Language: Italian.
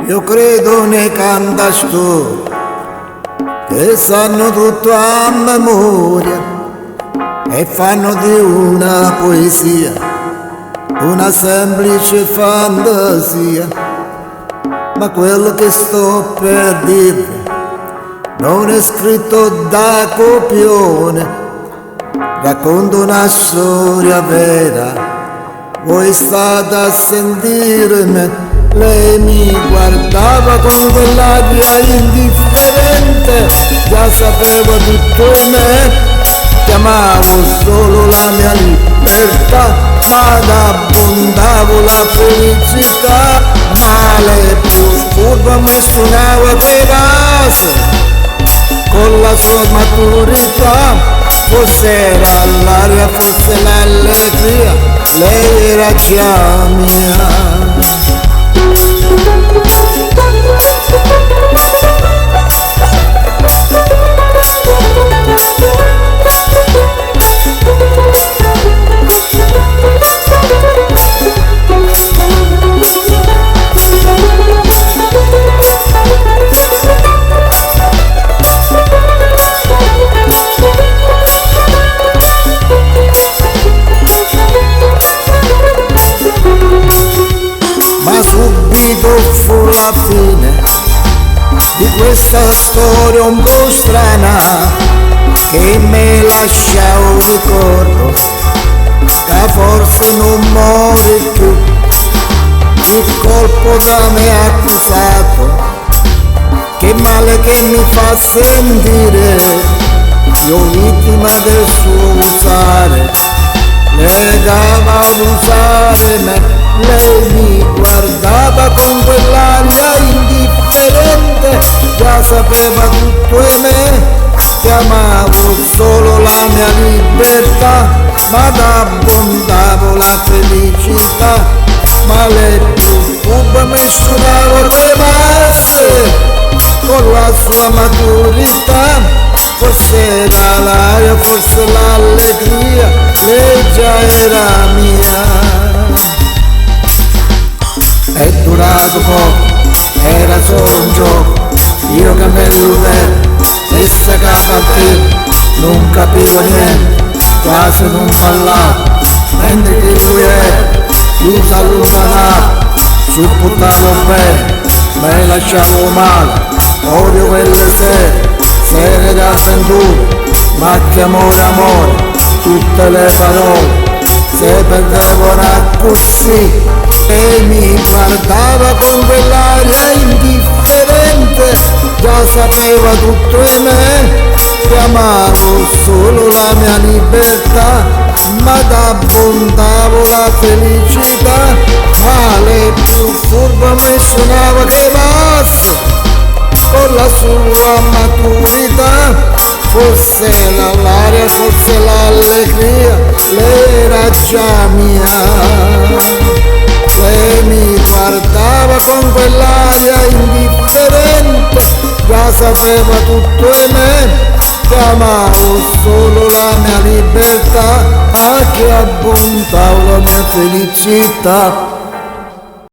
Io credo nei cantatori che sanno tutto a memoria e fanno di una poesia una semplice fantasia. Ma quello che sto per dirvi non è scritto da copione, racconto una storia vera. Voi state a sentirmi. Lei mi guardava con quell'aria indifferente, già sapevo tutto in me, chiamavo solo la mia libertà, ma abbondavo la felicità. Ma lei più furba mi suonava quei vasi, con la sua maturità, forse era l'aria, forse l'allegria, lei era già mia. Subito fu la fine di questa storia un po' strana, che in me lascia un ricordo che forse non muore più. Il colpo da me accusato, che male che mi fa sentire, io vittima del suo usare, legava ad usare me. Lei mi guardava con quell'aria indifferente, già sapeva tutto in me, chiamavo solo la mia libertà, ma abbondavo la felicità. Ma lei più furba mi suonava quei passi, con la sua maturità, forse era l'aria, forse l'allegria, lei già era mia. È durato poco, era solo un gioco, io che me l'udevo, stessa capa a te, non capivo niente, quasi non parlavo, mentre che lui era, lui s'allontanava, supportavo bene, me lasciavo male, odio quelle sere d'avventura, macchia amore, tutte le parole, se perdevano così. E mi guardava con quell'aria indifferente, già sapeva tutto in me, chiamavo solo la mia libertà, ma abbondavo la felicità. Ma lei più furba mi suonava che basso, con la sua maturità, forse l'aria, forse l'allegria, lei era già mia. Lei mi guardava con quell'aria indifferente, già sapeva tutto in me, chiamavo solo la mia libertà, anche abbondavo la mia felicità.